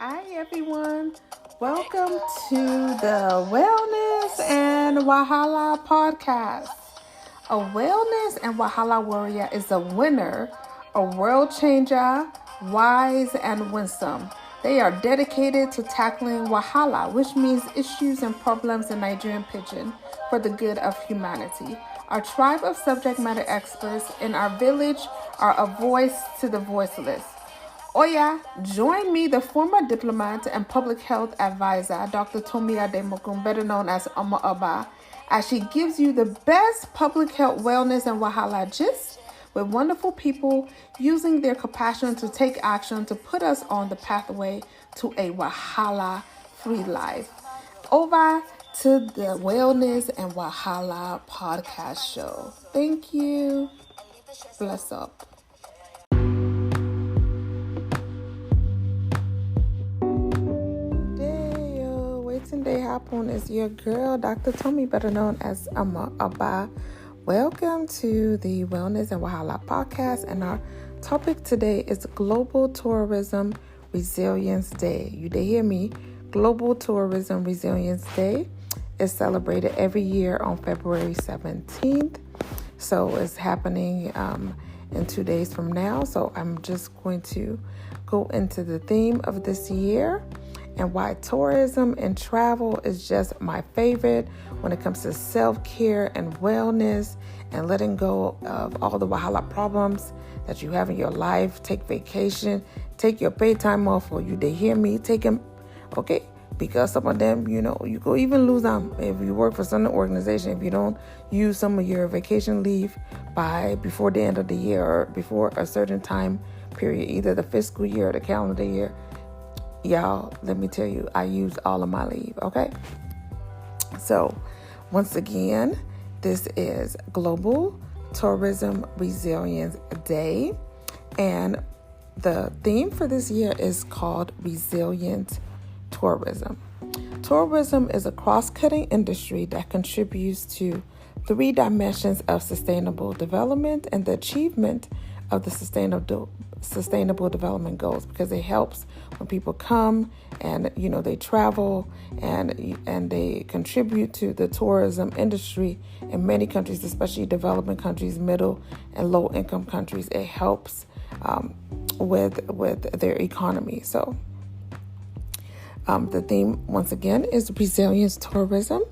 Hi, everyone. Welcome to the Wellness and Wahala podcast. A Wellness and Wahala Warrior is a winner, a world changer, wise, and winsome. They are dedicated to tackling Wahala, which means issues and problems in Nigerian Pidgin, for the good of humanity. Our tribe of subject matter experts in our village are a voice to the voiceless. Oya, join me, the former diplomat and public health advisor, Dr. Tomi-OmoOba, better known as Tomi-OmoOba, as she gives you the best public health, wellness, and Wahala gist with wonderful people using their compassion to take action to put us on the pathway to a Wahala-free life. Over to the Wellness and Wahala podcast show. Thank you. Bless up. Day happen is your girl, Dr. Tomi, better known as Tomi-OmoOba. Welcome to the Wellness and Wahala podcast, and our topic today is Global Tourism Resilience Day. You did hear me. Global Tourism Resilience Day is celebrated every year on February 17th. So it's happening in 2 days from now. So I'm just going to go into the theme of this year and why tourism and travel is just my favorite when it comes to self-care and wellness and letting go of all the Wahala problems that you have in your life. Take vacation, take your pay time off, or you did hear me, take them, okay? Because some of them, you could even lose them if you work for some organization. If you don't use some of your vacation leave before the end of the year or before a certain time period, either the fiscal year or the calendar year, y'all, let me tell you, I used all of my leave, okay? So, once again, this is Global Tourism Resilience Day, and the theme for this year is called Resilient Tourism. Tourism is a cross-cutting industry that contributes to 3 dimensions of sustainable development and the achievement of the sustainable development goals, because it helps when people come and they travel and they contribute to the tourism industry in many countries, especially developing countries, middle and low income countries. It helps with their economy. So the theme once again is resilience tourism,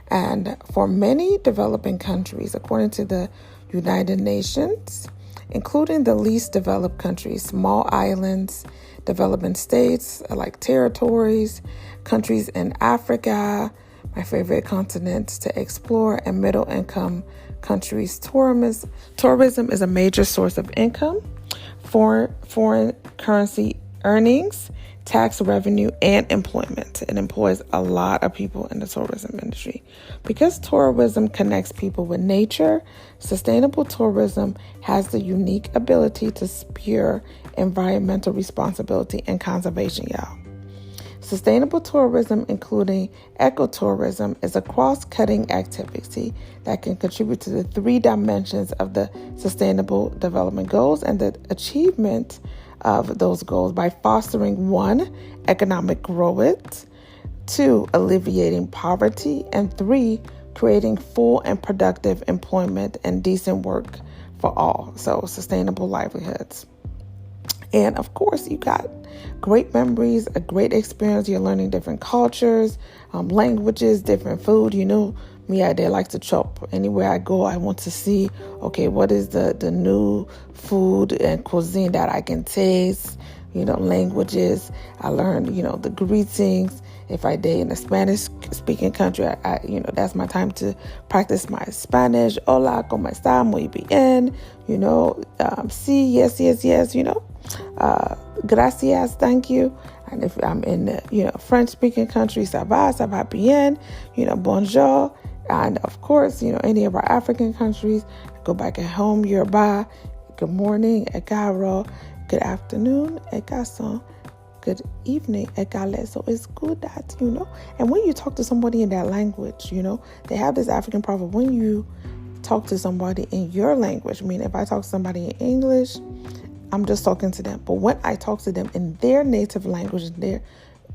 and for many developing countries, according to the United Nations, including the least developed countries, small islands, developing states like territories, countries in Africa, my favorite continents to explore, and middle-income countries. Tourism is a major source of income, foreign currency earnings, tax revenue, and employment. It employs a lot of people in the tourism industry. Because tourism connects people with nature, sustainable tourism has the unique ability to spur environmental responsibility and conservation, y'all. Sustainable tourism, including ecotourism, is a cross-cutting activity that can contribute to the 3 dimensions of the Sustainable Development Goals and the achievement of those goals by fostering 1, economic growth, 2, alleviating poverty, and 3, creating full and productive employment and decent work for all. So sustainable livelihoods. And of course, you got great memories, a great experience. You're learning different cultures, languages, different food. Me, I did like to chop. Anywhere I go, I want to see, okay, what is the new food and cuisine that I can taste, languages. I learned, the greetings. If I did in a Spanish-speaking country, I that's my time to practice my Spanish. Hola, ¿cómo está? Muy bien. Sí, yes, gracias, thank you. And if I'm in the, French-speaking country, ça va bien, bonjour. And of course, any of our African countries, go back at home, Yoruba, good morning, ekaro, good afternoon, ekason, good evening, ekale. So it's good that, and when you talk to somebody in that language, they have this African proverb, when you talk to somebody in your language, I mean, if I talk to somebody in English, I'm just talking to them. But when I talk to them in their native language,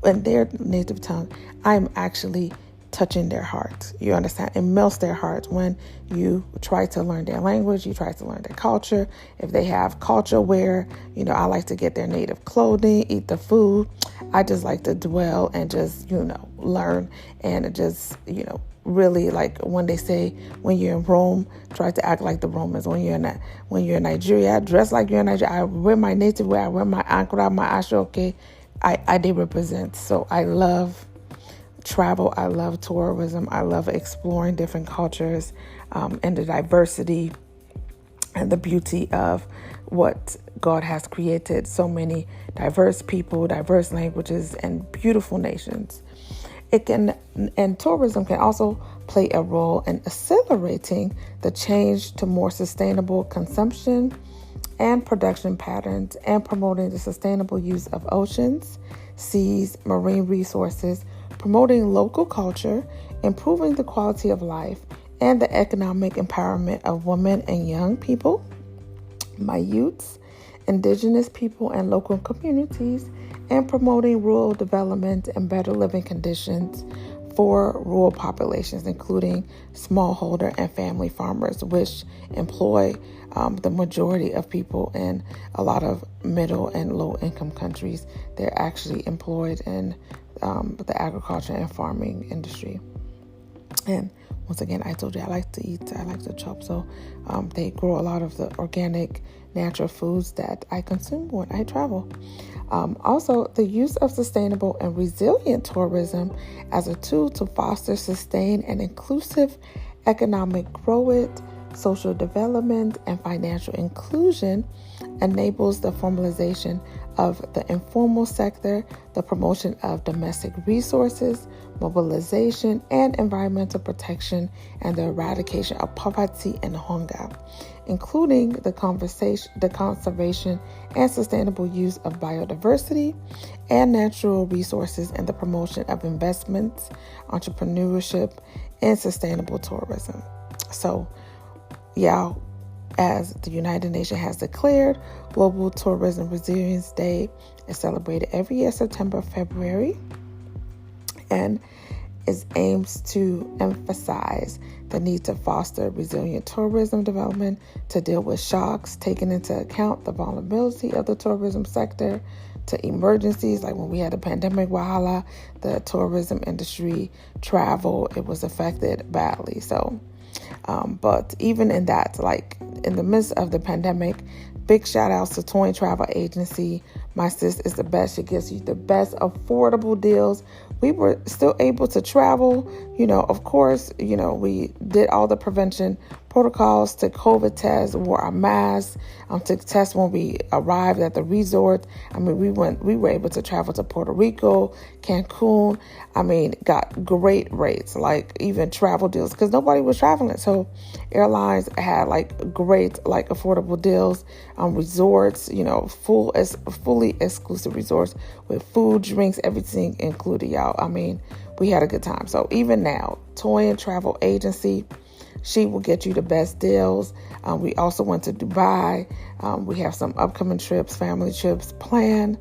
in their native tongue, I'm actually touching their hearts. You understand? It melts their hearts when you try to learn their language, you try to learn their culture. If they have culture wear, I like to get their native clothing, eat the food. I just like to dwell and just, learn and just, really, like when they say, when you're in Rome, try to act like the Romans. When you're in Nigeria, dress like you're in Nigeria. I wear my native wear. I wear my ankara, my ashoke. They represent. So I love travel. I love tourism. I love exploring different cultures, and the diversity and the beauty of what God has created. So many diverse people, diverse languages, and beautiful nations. And tourism can also play a role in accelerating the change to more sustainable consumption and production patterns, and promoting the sustainable use of oceans, seas, marine resources, promoting local culture, improving the quality of life, and the economic empowerment of women and young people, my youths, indigenous people, and local communities, and promoting rural development and better living conditions for rural populations, including smallholder and family farmers, which employ the majority of people in a lot of middle and low income countries. They're actually employed in the agriculture and farming industry. And once again, I told you I like to eat, I like to chop. So they grow a lot of the organic, natural foods that I consume when I travel. Also, the use of sustainable and resilient tourism as a tool to foster, sustain, and inclusive economic growth, social development, and financial inclusion enables the formalization of the informal sector, the promotion of domestic resources, mobilization, and environmental protection, and the eradication of poverty and hunger, including the conservation and sustainable use of biodiversity and natural resources, and the promotion of investments, entrepreneurship, and sustainable tourism. So, as the United Nations has declared, Global Tourism Resilience Day is celebrated every year, February, and it aims to emphasize the need to foster resilient tourism development to deal with shocks, taking into account the vulnerability of the tourism sector to emergencies, like when we had a pandemic, Wahala, the tourism industry, travel, it was affected badly. So, but even in that, like in the midst of the pandemic, big shout outs to ToMuTi Travel Agency. My sis is the best. She gives you the best affordable deals. We were still able to travel. Of course, we did all the prevention protocols, took COVID tests, wore our masks, took tests when we arrived at the resort. We were able to travel to Puerto Rico, Cancun. Got great rates, like even travel deals, because nobody was traveling. So airlines had great, affordable deals, resorts, fully exclusive resorts with food, drinks, everything included, y'all. We had a good time. So even now, ToMuTi Travel Agency, she will get you the best deals. We also went to Dubai. We have some upcoming trips, family trips planned.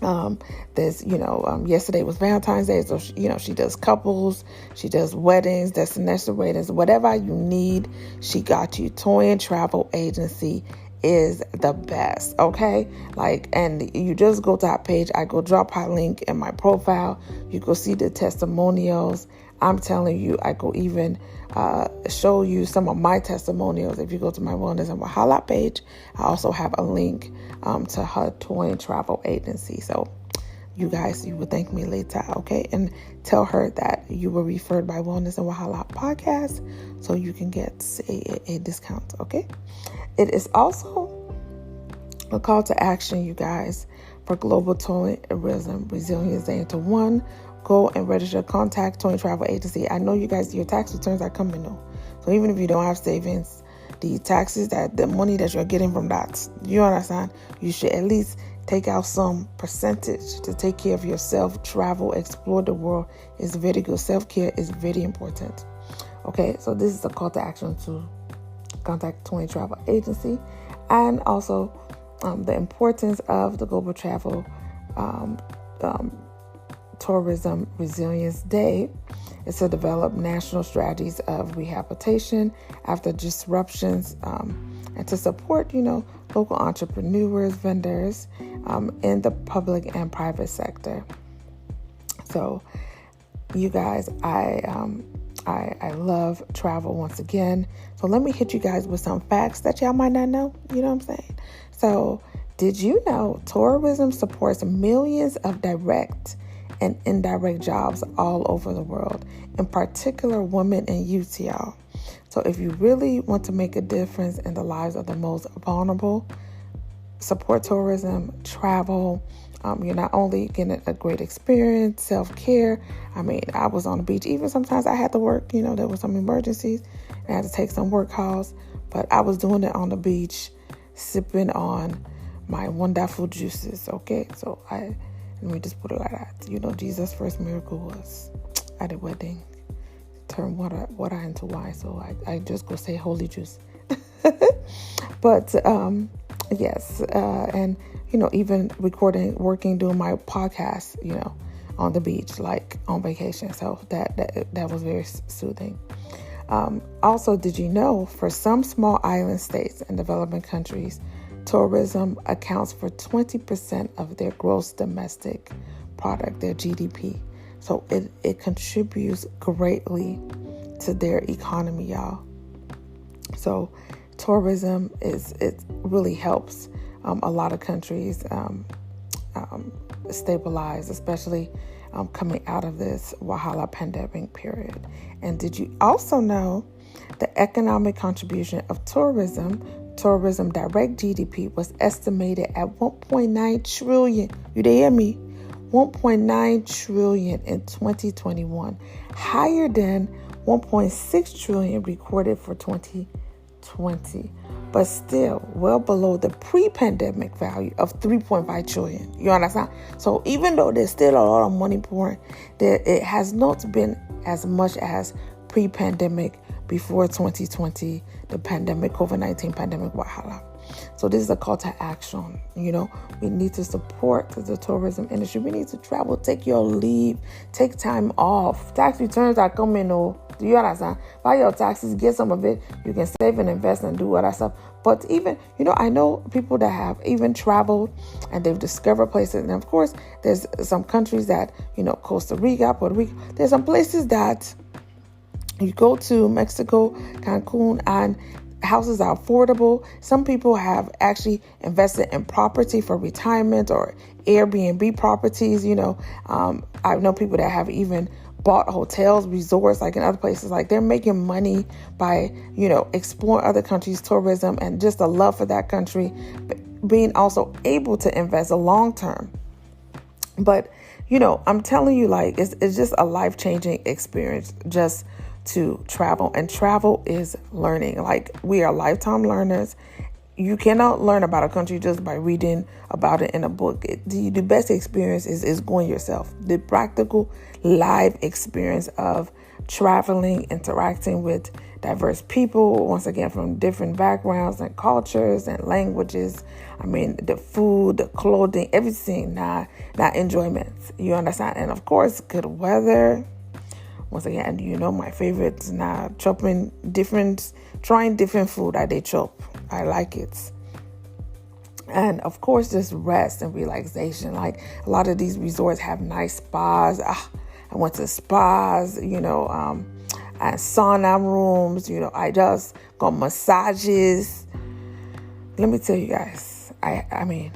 Yesterday was Valentine's Day. So, she does couples, she does weddings, destination weddings, whatever you need, she got you. ToMuTi Travel Agency is the best, okay? And you just go to our page. I go drop her link in my profile. You go see the testimonials. I'm telling you, I go even show you some of my testimonials. If you go to my Wellness and Wahala page, I also have a link to her ToMuTi Travel Agency. So you guys, you will thank me later, okay? And tell her that you were referred by Wellness and Wahala podcast, so you can get a discount, okay? It is also a call to action, you guys, for Global Tourism Resilience Day. To one, go and register, contact ToMuTi Travel Agency. I know you guys, your tax returns are coming though. So even if you don't have savings, the taxes, the money that you're getting from that, you understand, you should at least take out some percentage to take care of yourself. Travel, explore the world is very good. Self-care is very important. Okay, so this is a call to action to contact ToMuTi Travel Agency. And also, the importance of the Global Travel um, um, Tourism Resilience Day is to develop national strategies of rehabilitation after disruptions, and to support, local entrepreneurs, vendors, in the public and private sector. So, you guys, I love travel once again. So let me hit you guys with some facts that y'all might not know. You know what I'm saying? So, did you know tourism supports millions of direct and indirect jobs all over the world, in particular women and youth, y'all? So if you really want to make a difference in the lives of the most vulnerable, support tourism, travel. You're not only getting a great experience, self-care. I mean, I was on the beach. Even sometimes I had to work, there were some emergencies and I had to take some work calls, but I was doing it on the beach, sipping on my wonderful juices. Okay. So let me just put it like that. Jesus' first miracle was at a wedding, turn water into wine. So I just go say holy juice. But, yes. And, even working, doing my podcast, on the beach, like on vacation. So that was very soothing. Also, did you know for some small island states and developing countries, tourism accounts for 20% of their gross domestic product, their GDP. So it contributes greatly to their economy, y'all. So tourism it really helps a lot of countries stabilize, especially coming out of this Wahala pandemic period. And did you also know the economic contribution of tourism direct GDP was estimated at 1.9 trillion. You hear me? 1.9 trillion in 2021, higher than 1.6 trillion recorded for 2020, but still well below the pre-pandemic value of 3.5 trillion. You understand? So even though there's still a lot of money pouring, it has not been as much as pre-pandemic before 2020, the pandemic, COVID-19 pandemic, Wahala. So this is a call to action. We need to support the tourism industry. We need to travel, take your leave, take time off. Tax returns are coming. Do you understand? Buy your taxes, get some of it. You can save and invest and do all that stuff. But even, I know people that have even traveled and they've discovered places. And of course, there's some countries that, Costa Rica, Puerto Rico. There's some places that you go to, Mexico, Cancun, and houses are affordable. Some people have actually invested in property for retirement or Airbnb properties. I know people that have even bought hotels, resorts, like in other places. Like they're making money by, exploring other countries' tourism and just a love for that country, being also able to invest a long term. But, I'm telling you, like, it's just a life-changing experience just to travel, and travel is learning. Like, we are lifetime learners. You cannot learn about a country just by reading about it in a book. The best experience is going yourself. The practical live experience of traveling, interacting with diverse people, once again, from different backgrounds and cultures and languages. I mean, the food, the clothing, everything, not enjoyment. You understand? And of course, good weather. Once again, my favorites now, trying different food that they chop. I like it. And of course, just rest and relaxation. Like a lot of these resorts have nice spas. I went to spas, and sauna rooms. I just got massages. Let me tell you guys, I mean,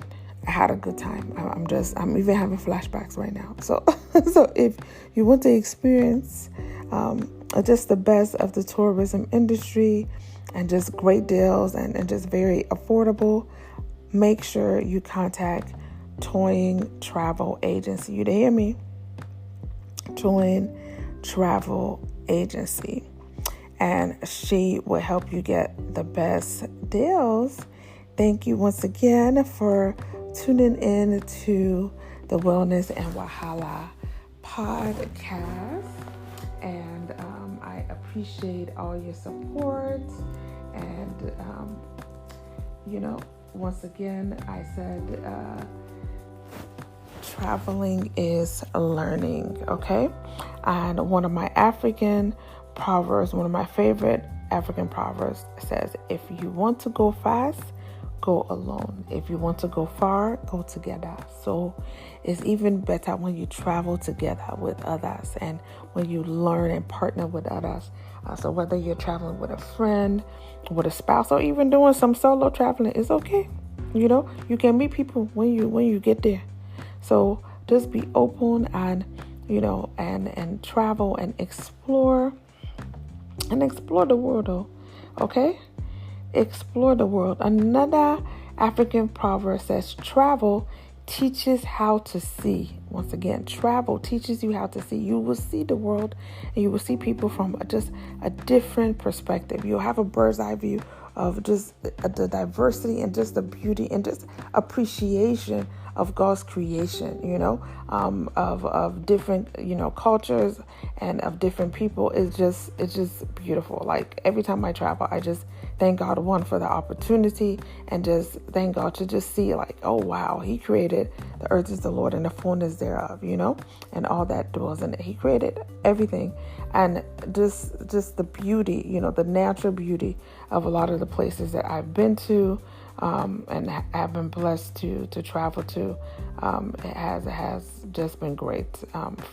I had a good time. I'm even having flashbacks right now. So if you want to experience just the best of the tourism industry and just great deals and just very affordable, make sure you contact Toying Travel Agency. You hear me? Toying Travel Agency. And she will help you get the best deals. Thank you once again for tuning in to the Wellness and Wahala podcast. And I appreciate all your support. And, once again, I said traveling is learning, okay? And one of my favorite African proverbs says, if you want to go fast, go alone. If you want to go far, go together. So it's even better when you travel together with others and when you learn and partner with others. So whether you're traveling with a friend, with a spouse, or even doing some solo traveling, it's okay. You can meet people when you get there. So just be open and and travel and explore the world, though. Okay? Explore the world. Another African proverb says, travel teaches how to see. Once again, travel teaches you how to see. You will see the world and you will see people from just a different perspective. You'll have a bird's eye view of just the diversity and just the beauty and just appreciation of God's creation, of different, cultures and of different people. It's just beautiful. Like every time I travel, I just thank God, one, for the opportunity, and just thank God to just see like, oh wow, He created the earth is the Lord and the fullness thereof, and all that dwells in it. He created everything, and just the beauty, the natural beauty of a lot of the places that I've been to. And have been blessed to travel to. It has just been great,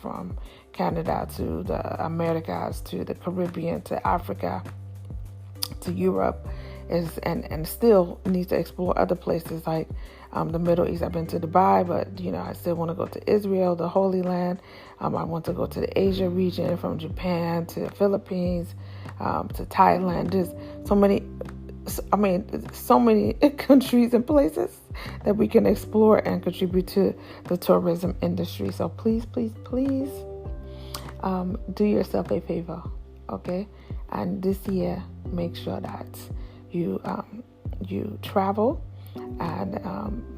from Canada to the Americas to the Caribbean to Africa to Europe, and still need to explore other places like the Middle East. I've been to Dubai, but I still want to go to Israel, the Holy Land. I want to go to the Asia region, from Japan to the Philippines, to Thailand. Just so many countries and places that we can explore and contribute to the tourism industry. So please, please, please, do yourself a favor, okay? And this year, make sure that you travel. And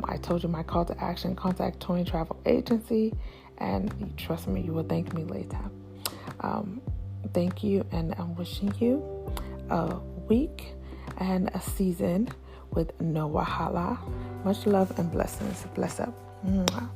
I told you my call to action: contact Tony Travel Agency, and trust me, you will thank me later. Thank you, and I'm wishing you a week and a season with no wahala. Much love and blessings. Bless up. Mwah.